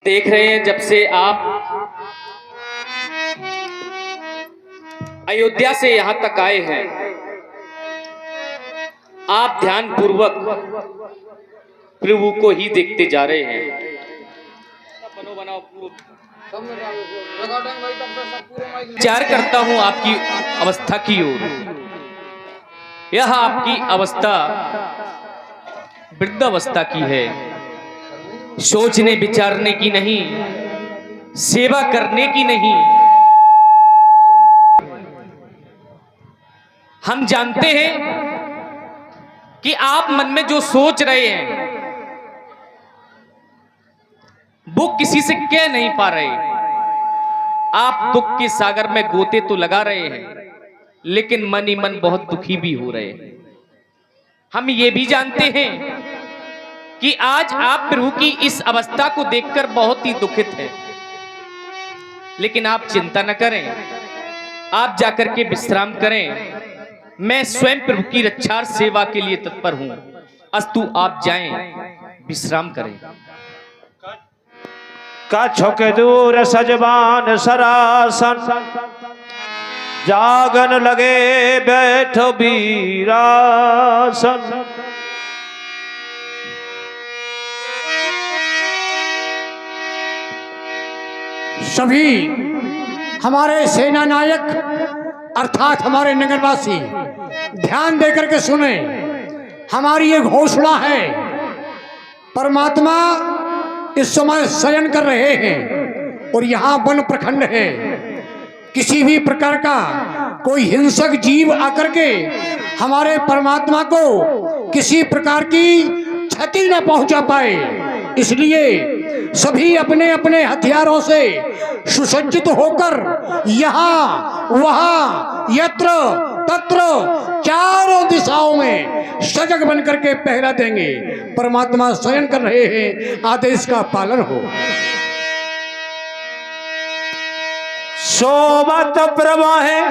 देख रहे हैं जब से आप अयोध्या से यहां तक आए हैं, आप ध्यान पूर्वक प्रभु को ही देखते जा रहे हैं। विचार करता हूं आपकी अवस्था की ओर। यह आपकी अवस्था वृद्धावस्था की है, सोचने विचारने की नहीं, सेवा करने की नहीं। हम जानते हैं कि आप मन में जो सोच रहे हैं वो किसी से कह नहीं पा रहे। आप दुख के सागर में गोते तो लगा रहे हैं, लेकिन मन ही मन बहुत दुखी भी हो रहे हैं। हम ये भी जानते हैं कि आज आप प्रभु की इस अवस्था को देखकर बहुत ही दुखित हैं, लेकिन आप चिंता न करें, आप जाकर के विश्राम करें। मैं स्वयं प्रभु की रक्षा और सेवा के लिए तत्पर हूं। अस्तु आप जाएं, विश्राम करें। कछुक दूर सजबान सरासन, जागन लगे बैठो वीरासन। सभी हमारे सेना नायक अर्थात हमारे नगरवासी ध्यान देकर के सुने। हमारी ये घोषणा है, परमात्मा इस समय शयन कर रहे हैं और यहाँ वन प्रखंड है। किसी भी प्रकार का कोई हिंसक जीव आकर के हमारे परमात्मा को किसी प्रकार की क्षति न पहुंचा पाए, इसलिए सभी अपने अपने हथियारों से सुसज्जित होकर यहाँ वहाँ यत्र तत्र चारों दिशाओं में सजग बन करके पहरा देंगे। परमात्मा शयन कर रहे हैं, आदेश का पालन हो। सोमत प्रवाहे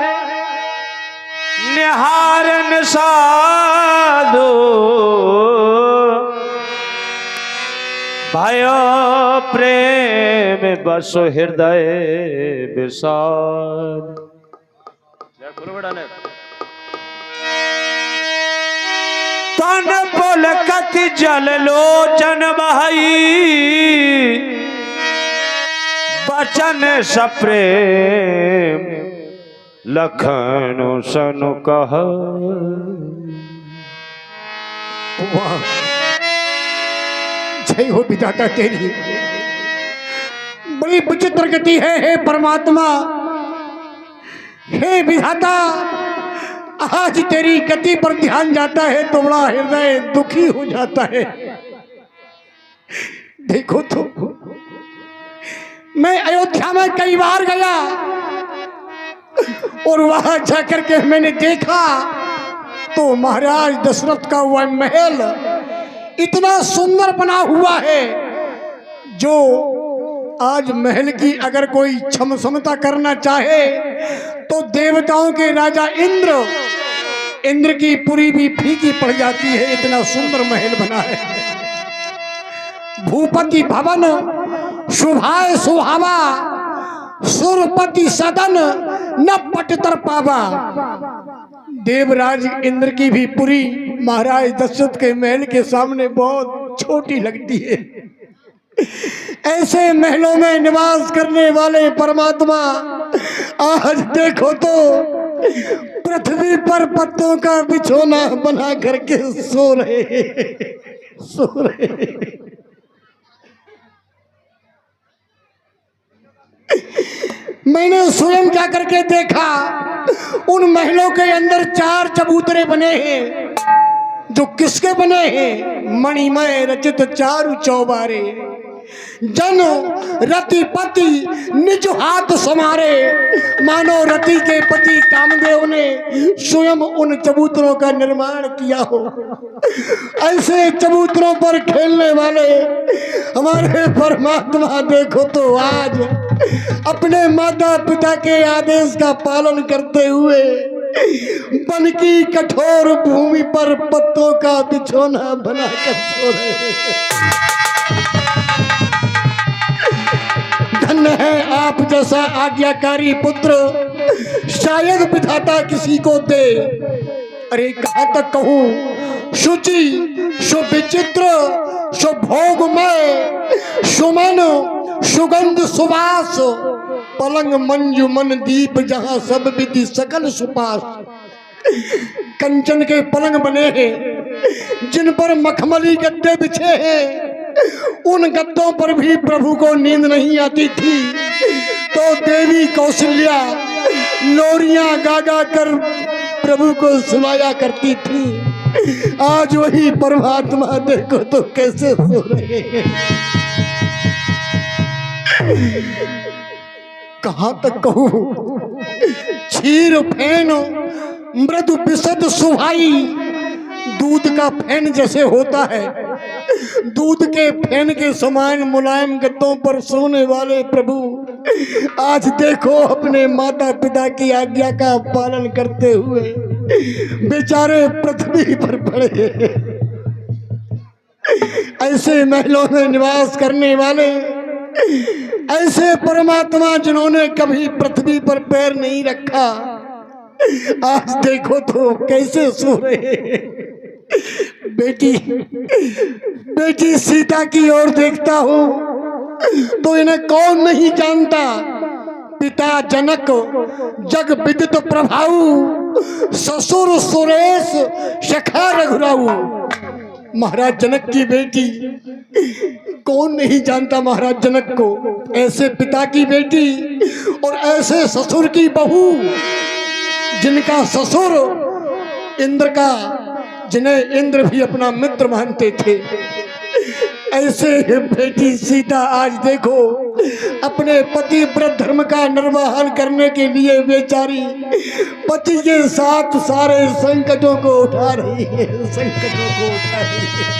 निहारन साधु, भयो प्रेम बसो हृदय विषाद। तन पुलकत जल लोचन बहाई, बचन सप्रेम लखन सनु कह। जय हो विधाता तेरी, बड़ी विचित्र गति है हे परमात्मा। हे विधाता, आज तेरी गति पर ध्यान जाता है तो बड़ा हृदय दुखी हो जाता है। देखो तो मैं अयोध्या में कई बार गया और वहां जाकर के मैंने देखा तो महाराज दशरथ का वह महल इतना सुंदर बना हुआ है, जो आज महल की अगर कोई क्षमता करना चाहे तो देवताओं के राजा इंद्र की पुरी भी फीकी पड़ जाती है। इतना सुंदर महल बना है। भूपति भवन शुभाए सुहावा, सुरपति सदन न पटतर पावा। देवराज इंद्र की भी पुरी महाराज दशरथ के महल के सामने बहुत छोटी लगती है। ऐसे महलों में निवास करने वाले परमात्मा आज देखो तो पृथ्वी पर पत्तों का बिछोना बना करके सो रहे। मैंने स्वयं जा करके देखा, उन महलों के अंदर 4 चबूतरे बने हैं, जो किसके बने हैं? मणिमय रचित चारु चौबारे, जन रतिपति निज हाथ समारे। मानो रति के पति कामदेव ने स्वयं उन चबूतरों का निर्माण किया हो। ऐसे चबूतरों पर खेलने वाले हमारे परमात्मा देखो तो आज अपने माता पिता के आदेश का पालन करते हुए वन की कठोर भूमि पर पत्तों का बिछोना बनाकर सो रहे हैं। हैं आप जैसा आज्ञाकारी पुत्र शायद विधाता किसी को दे। अरे कहाँ तक कहूँ, शुचि सुविचित्र सुभोगमय सुमन सुगंध सुवास पलंग मंजू मन दीप जहाँ सब विधि सकल सुपास। कंचन के पलंग बने हैं जिन पर मखमली गद्दे बिछे हैं, उन गद्दों पर भी प्रभु को नींद नहीं आती थी तो देवी कौशल्या लोरियां गा गा कर प्रभु को सुनाया करती थी। आज वही परमात्मा देखो तो कैसे सो रहे हैं। कहाँ तक कहूँ, क्षीर फैन मृदु विशद सुहाई, दूध का फैन जैसे होता है, दूध के फैन के समान मुलायम गद्दों पर सोने वाले प्रभु आज देखो अपने माता पिता की आज्ञा का पालन करते हुए बेचारे पृथ्वी पर पड़े। ऐसे महलों में निवास करने वाले, ऐसे परमात्मा जिन्होंने कभी पृथ्वी पर पैर नहीं रखा, आज देखो तो कैसे सो रहे हैं। बेटी सीता की ओर देखता हूँ तो इन्हें कौन नहीं जानता। पिता जनक जग विदित प्रभाऊ, ससुर सुरेश सखा रघुराऊ। महाराज जनक की बेटी, कौन नहीं जानता महाराज जनक को। ऐसे पिता की बेटी और ऐसे ससुर की बहू, जिनका ससुर इंद्र का, जिन्हें इंद्र भी अपना मित्र मानते थे। ऐसे बेटी सीता आज देखो अपने पति व्रत धर्म का निर्वहन करने के लिए बेचारी पति के साथ सारे संकटों को उठा रही है, संकटों को उठा रही है।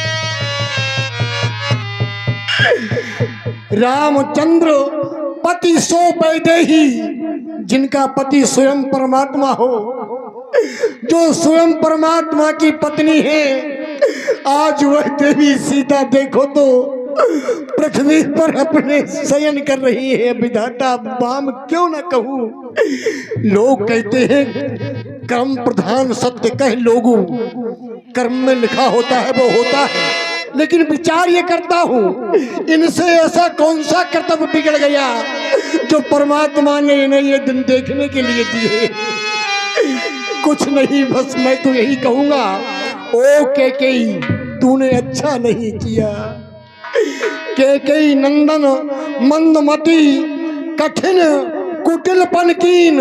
रामचंद्र पति सो वैदेही, जिनका पति स्वयं परमात्मा हो, जो स्वयं परमात्मा की पत्नी है, आज वह देवी सीता देखो तो पृथ्वी पर अपने शयन कर रही है। विधाता बाम क्यों न कहूँ, लोग कहते हैं कर्म प्रधान सत्य कह लोगों, कर्म में लिखा होता है वो होता है, लेकिन विचार ये करता हूँ इनसे ऐसा कौन सा कर्तव्य बिगड़ गया जो परमात्मा ने इन्हें ये दिन देखने के लिए दिए। कुछ नहीं, बस मैं तो यही कहूंगा, ओ केकई तूने अच्छा नहीं किया। केकई नंदन मंदमती कठिन कुटिलपन कीन,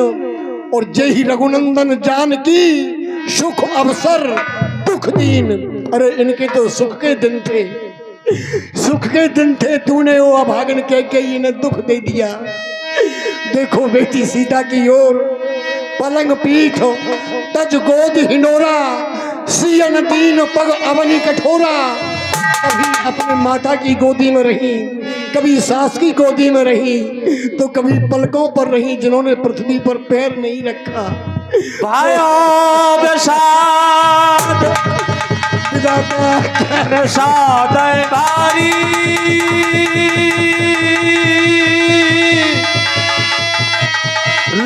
और जय रघुनंदन जानकी सुख अवसर दुख दीन। अरे इनके तो सुख के दिन थे, सुख के दिन थे, तूने वो अभागन केकई ने दुख दे दिया। देखो बेटी सीता की ओर, पलंग पीठ तज गोद हिंडोरा, सियन दीन पग अवनी कठोरा। कभी अपने माता की गोदी में रही, कभी सास की गोदी में रही, तो कभी पलकों पर रही जिन्होंने पृथ्वी पर पैर नहीं रखा। भाइयों बेसाद बेसाद बारी,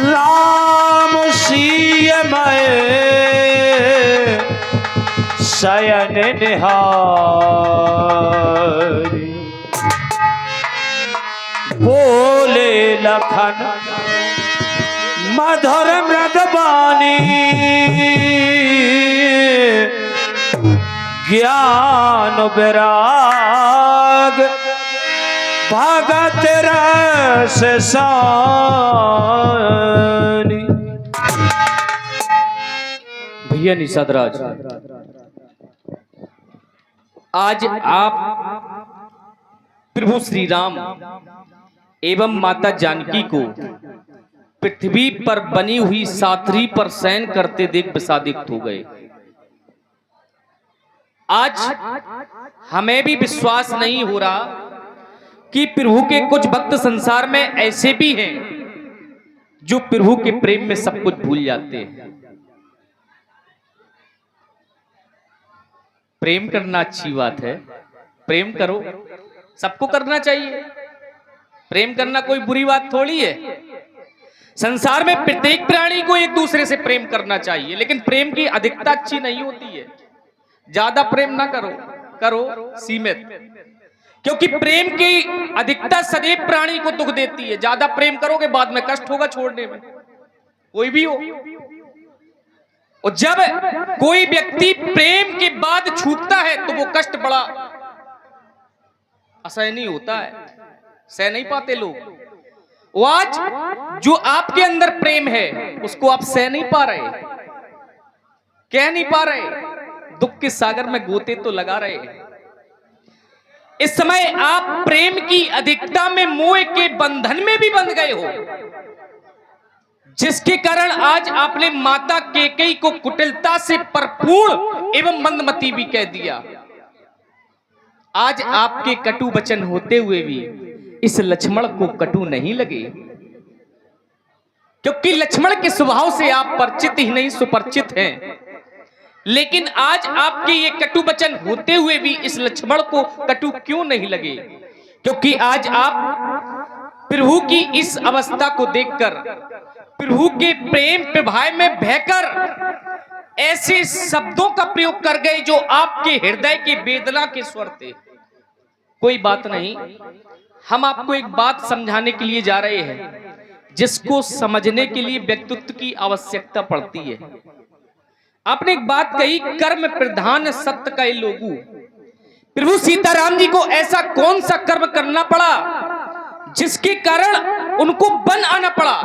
राम सीय मैं शयन निहारी, बोले लखन मधुर मृगवाणी, ज्ञान विराग भगत रस सानी। भैया निषाद राज, आज आप प्रभु श्री राम एवं माता जानकी को पृथ्वी पर बनी हुई साथरी पर शयन करते देख विषादित हो गए। आज हमें भी विश्वास नहीं हो रहा कि प्रभु के कुछ भक्त संसार में ऐसे भी हैं जो प्रभु के प्रेम में सब कुछ भूल जाते हैं। प्रेम करना अच्छी बात है, प्रेम करो, सबको करना चाहिए, प्रेम करना कोई बुरी बात थोड़ी है। संसार में प्रत्येक प्राणी को एक दूसरे से प्रेम करना चाहिए, लेकिन प्रेम की अधिकता अच्छी नहीं होती है। ज्यादा प्रेम ना करो, करो सीमित, क्योंकि प्रेम की अधिकता सदैव प्राणी को दुख देती है। ज्यादा प्रेम करोगे बाद में कष्ट होगा छोड़ने में, कोई भी हो। और जब कोई व्यक्ति प्रेम के बाद छूटता है तो वो कष्ट बड़ा असहनीय होता है, सह नहीं पाते लोग। वो आज जो आपके अंदर प्रेम है उसको आप सह नहीं पा रहे, कह नहीं पा रहे, दुख के सागर में गोते तो लगा रहे हैं। इस समय आप प्रेम की अधिकता में मोह के बंधन में भी बंध गए हो, जिसके कारण आज आपने माता कैकेयी को कुटिलता से भरपूर एवं मंदमती भी कह दिया। आज आपके कटु वचन होते हुए भी इस लक्ष्मण को कटु नहीं लगे, क्योंकि लक्ष्मण के स्वभाव से आप परिचित ही नहीं सुपरिचित हैं। लेकिन आज आपके ये कटु वचन होते हुए भी इस लक्ष्मण को कटु क्यों नहीं लगे? क्योंकि आज आप प्रभु की इस अवस्था को देखकर, प्रभु के प्रेम प्रभाव में बहकर ऐसे शब्दों का प्रयोग कर गए जो आपके हृदय की वेदना के स्वर थे। कोई बात नहीं, हम आपको एक बात समझाने के लिए जा रहे हैं, जिसको समझने के लिए व्यक्तित्व की आवश्यकता पड़ती है। आपने एक बात कही, कर्म प्रधान सत्य का लोगू। प्रभु सीताराम जी को ऐसा कौन सा कर्म करना पड़ा जिसके कारण उनको वन आना पड़ा?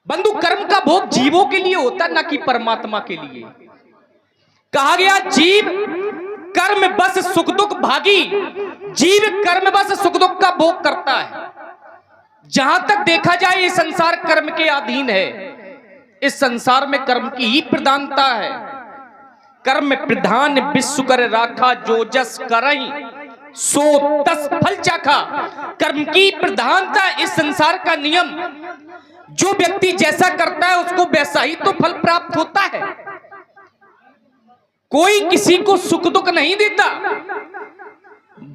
बंधु, कर्म का भोग जीवों के लिए होता, न कि परमात्मा के लिए। कहा गया जीव कर्म बस सुख दुख भागी, जीव कर्म बस सुख दुख का भोग करता है। जहां तक देखा जाए ये संसार कर्म के अधीन है, इस संसार में कर्म की ही प्रधानता है। कर्म प्रधान विश्व कर राखा, जो जस करहि सो तस फल चाखा। कर्म की प्रधानता इस संसार का नियम, जो व्यक्ति जैसा करता है उसको वैसा ही तो फल प्राप्त होता है। कोई किसी को सुख दुख नहीं देता,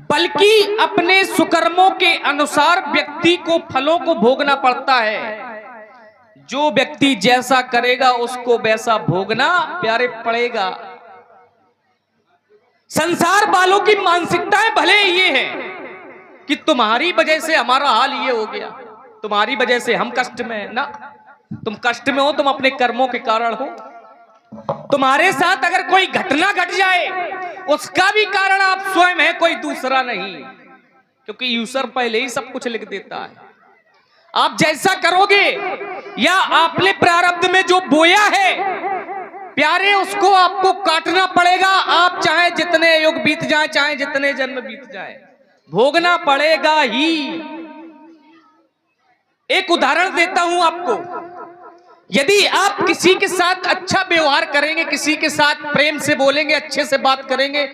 बल्कि अपने सुकर्मों के अनुसार व्यक्ति को फलों को भोगना पड़ता है। जो व्यक्ति जैसा करेगा उसको वैसा भोगना प्यारे पड़ेगा। संसार वालों की मानसिकताएं भले ये है कि तुम्हारी वजह से हमारा हाल ये हो गया, तुम्हारी वजह से हम कष्ट में हैं। ना, तुम कष्ट में हो, तुम अपने कर्मों के कारण हो। तुम्हारे साथ अगर कोई घटना घट जाए उसका भी कारण आप स्वयं है, कोई दूसरा नहीं, क्योंकि ईश्वर पहले ही सब कुछ लिख देता है। आप जैसा करोगे या आपने प्रारब्ध में जो बोया है प्यारे, उसको आपको काटना पड़ेगा। आप चाहे जितने युग बीत जाए, चाहे जितने जन्म बीत जाए, भोगना पड़ेगा ही। एक उदाहरण देता हूं आपको। यदि आप किसी के साथ अच्छा व्यवहार करेंगे, किसी के साथ प्रेम से बोलेंगे, अच्छे से बात करेंगे,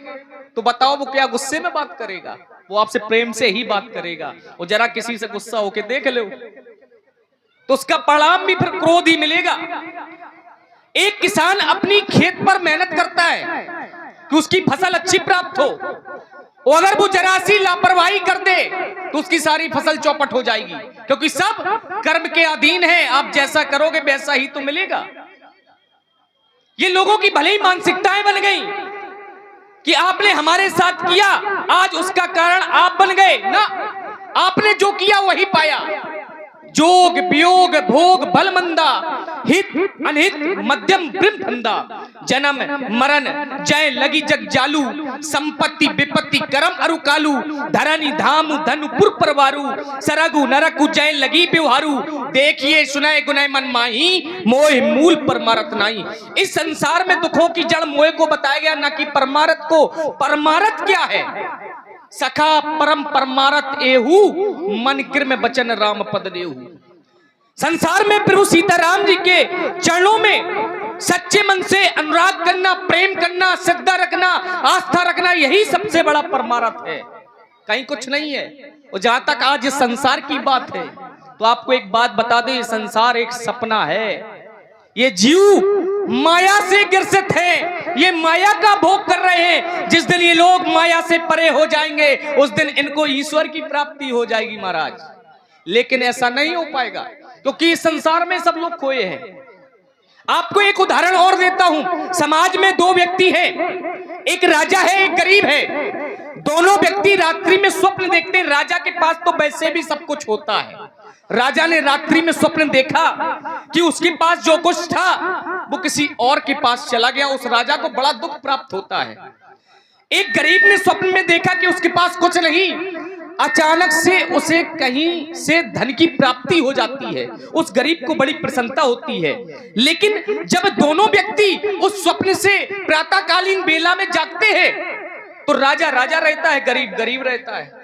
तो बताओ वो क्या गुस्से में बात करेगा? वो आपसे प्रेम से ही बात करेगा। और जरा किसी से गुस्सा होके देख लो तो उसका परिणाम भी फिर क्रोध ही मिलेगा। एक किसान अपनी खेत पर मेहनत करता है कि उसकी फसल अच्छी प्राप्त हो, और अगर वो जरा सी लापरवाही कर दे तो उसकी सारी फसल चौपट हो जाएगी, क्योंकि सब कर्म के अधीन है। आप जैसा करोगे वैसा ही तो मिलेगा। ये लोगों की भले ही मानसिकताएं बन गई कि आपने हमारे साथ किया, आज उसका कारण आप बन गए ना। आपने जो किया वही पाया। जोग वियोग भोग भल मंदा, हित अनहित मध्यम ब्रह्म फंदा। जन्म मरण जय लगी जग जालू, संपत्ति विपत्ति करम अरु कालू। धरनी धाम धनुपुर परवारू, सरगु नरकु जय लगी व्यवहारू। देखिए सुनाए गुनाय मन माही, मोह मूल परमारथ नाही। इस संसार में दुखों की जड़ मोह को बताया गया, न कि परमारथ को। परमारथ क्या है? सखा परम परमारथ एहू, मन कृम बचन राम पद देहू। संसार में प्रभु सीताराम जी के चरणों में सच्चे मन से अनुराग करना, प्रेम करना, श्रद्धा रखना, आस्था रखना, यही सबसे बड़ा परमारथ है, कहीं कुछ नहीं है। और जहां तक आज इस संसार की बात है तो आपको एक बात बता दें, ये संसार एक सपना है। ये जीव माया से ग्रसित हैं, ये माया का भोग कर रहे हैं। जिस दिन ये लोग माया से परे हो जाएंगे उस दिन इनको ईश्वर की प्राप्ति हो जाएगी महाराज। लेकिन ऐसा नहीं हो पाएगा क्योंकि इस संसार में सब लोग खोए हैं। आपको एक उदाहरण और देता हूं। समाज में दो व्यक्ति हैं, एक राजा है एक गरीब है। दोनों व्यक्ति रात्रि में स्वप्न देखते हैं। राजा के पास तो वैसे भी सब कुछ होता है। राजा ने रात्रि में स्वप्न देखा कि उसके पास जो कुछ था वो किसी और के पास चला गया। उस राजा को बड़ा दुख प्राप्त होता है। एक गरीब ने स्वप्न में देखा कि उसके पास कुछ नहीं, अचानक से उसे कहीं से धन की प्राप्ति हो जाती है। उस गरीब को बड़ी प्रसन्नता होती है। लेकिन जब दोनों व्यक्ति उस स्वप्न से प्रातःकालीन बेला में जागते हैं तो राजा राजा रहता है, गरीब गरीब रहता है।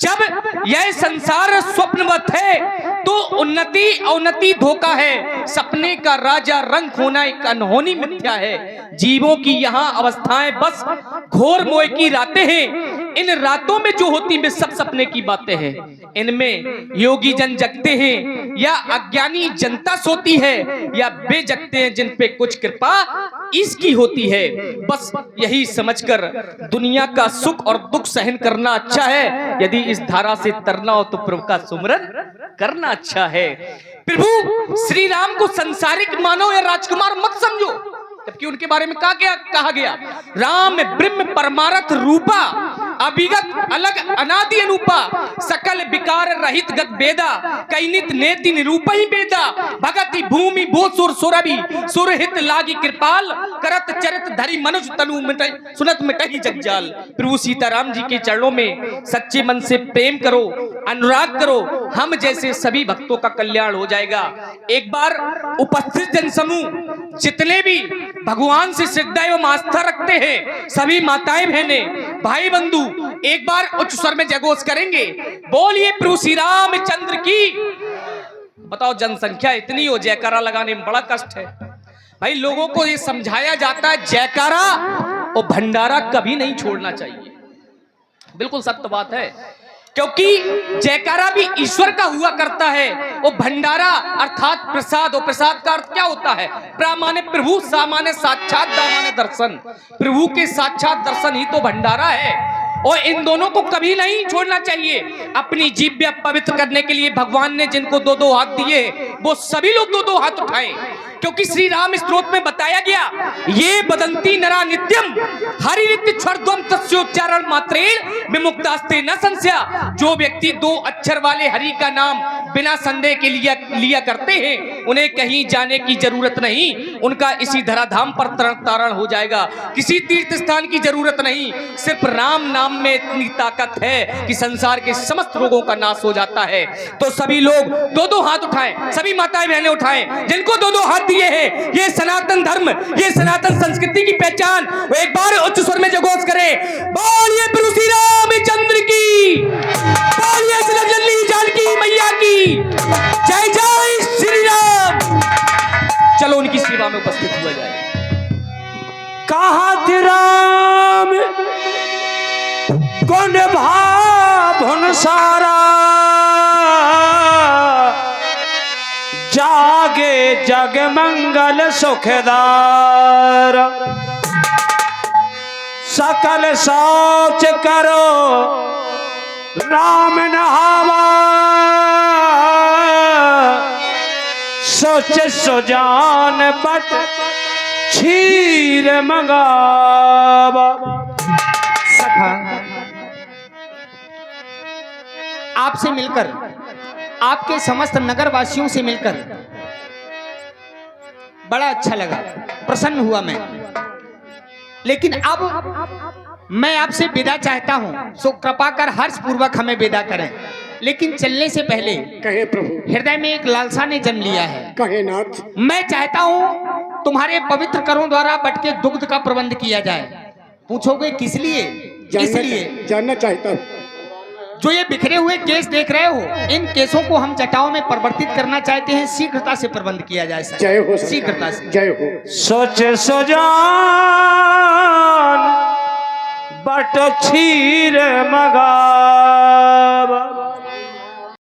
जब यह संसार स्वप्नवत है तो उन्नति अवनति धोखा है। सपने का राजा रंग खोना एक अनहोनी मिथ्या है। जीवों की यहाँ अवस्थाएं बस घोर मोह की रातें हैं। इन रातों में जो होती वे सब सपने की बातें हैं। इनमें योगी जन जगते हैं या अज्ञानी जनता सोती है या वे जगते हैं जिन पे कुछ कृपा इसकी होती है। बस यही समझकर दुनिया का सुख और दुख सहन करना अच्छा है। यदि इस धारा से तरना हो तो प्रभु का सुमरन करना अच्छा है। प्रभु श्री राम को संसारिक मानो या राजकुमार मत समझो, जबकि उनके बारे में कहा गया राम ब्रह्म परमारथ रूपा, अभिगत अलग अनादि अनुपा, सकल विकार रहित गत बेदा, कैनित नेति निरूप ही बेदा, भगति भूमि भू सुर सुरभि सुरहित लागी कृपाल, करत चरित धरि मनुज तनु सुनत मिटहि जगजाल। प्रभु सीताराम जी के चरणों में सच्चे मन से प्रेम करो, अनुराग करो, हम जैसे सभी भक्तों का कल्याण हो जाएगा। एक बार उपस्थित जनसमूह जितने भी भगवान से श्रद्धा एवं आस्था रखते हैं, सभी माताएं बहनें भाई बंधु एक बार उच्च स्वर में जयघोष करेंगे, बोलिए प्रभु श्री रामचंद्र की। बताओ जनसंख्या इतनी हो, जयकारा लगाने में बड़ा कष्ट है भाई। लोगों को ये समझाया जाता है जयकारा और भंडारा कभी नहीं छोड़ना चाहिए। बिल्कुल सत्य बात है, क्योंकि जयकारा भी ईश्वर का हुआ करता है। वो भंडारा अर्थात प्रसाद, और प्रसाद का अर्थ क्या होता है? प्रामाने प्रभु, सामान्य साक्षात, दामाने दर्शन। प्रभु के साक्षात दर्शन ही तो भंडारा है और इन दोनों को कभी नहीं छोड़ना चाहिए। अपनी जीभ पवित्र करने के लिए भगवान ने जिनको दो दो हाथ दिए वो सभी लोग दो दो हाथ उठाएं, क्योंकि श्री राम स्तोत्र में बताया गया ये बदंती नरा नित्यम हरि नित्य क्षरध्वम तस्योच्चारण मात्रेण विमुक्तास्ते न संशया। जो व्यक्ति दो अक्षर वाले हरि का नाम बिना संदेह के लिया करते हैं उन्हें कहीं जाने की जरूरत नहीं, उनका इसी धराधाम पर तारण हो जाएगा। किसी तीर्थ स्थान की जरूरत नहीं, सिर्फ राम नाम में इतनी ताकत है कि संसार के समस्त रोगों का नाश हो जाता है। तो सभी लोग दो दो हाथ उठाएं, सभी माताएं बहनें उठाएं जिनको दो दो हाथ दिए हैं। ये सनातन धर्म, ये सनातन संस्कृति की पहचान। एक बार उच्च स्वर में जयघोष करें, बोलिए प्रभु श्री रामचंद्र की, बोलिए श्री जानकी मैया की जय जय श्री राम। चलो उनकी सेवा में उपस्थित हुआ जाए। कहा राम कुंड भाभुन सारा, जागे जग मंगल सुखदार, सकल सोच करो राम नहावा, सोच सुजान बट क्षीर मंगावा। सखा आपसे मिलकर, आपके समस्त नगर वासियों से मिलकर बड़ा अच्छा लगा, प्रसन्न हुआ मैं। लेकिन अब मैं आपसे विदा चाहता हूं, सो कृपा कर हर्ष पूर्वक हमें विदा करें। लेकिन चलने से पहले कहे प्रभु, हृदय में एक लालसा ने जन्म लिया है। कहे नाथ, मैं चाहता हूं तुम्हारे पवित्र करों द्वारा बट के दुग्ध का प्रबंध किया जाए। पूछोगे किस लिए? इसलिए जानना चाहता हूँ। जो ये बिखरे हुए केस देख रहे हो, इन केसों को हम जटाओं में परिवर्तित करना चाहते हैं। शीघ्रता से प्रबंध किया जाए सर। जय हो, शीघ्रता से जय हो। सोच सुजान बट क्षीर मगावा,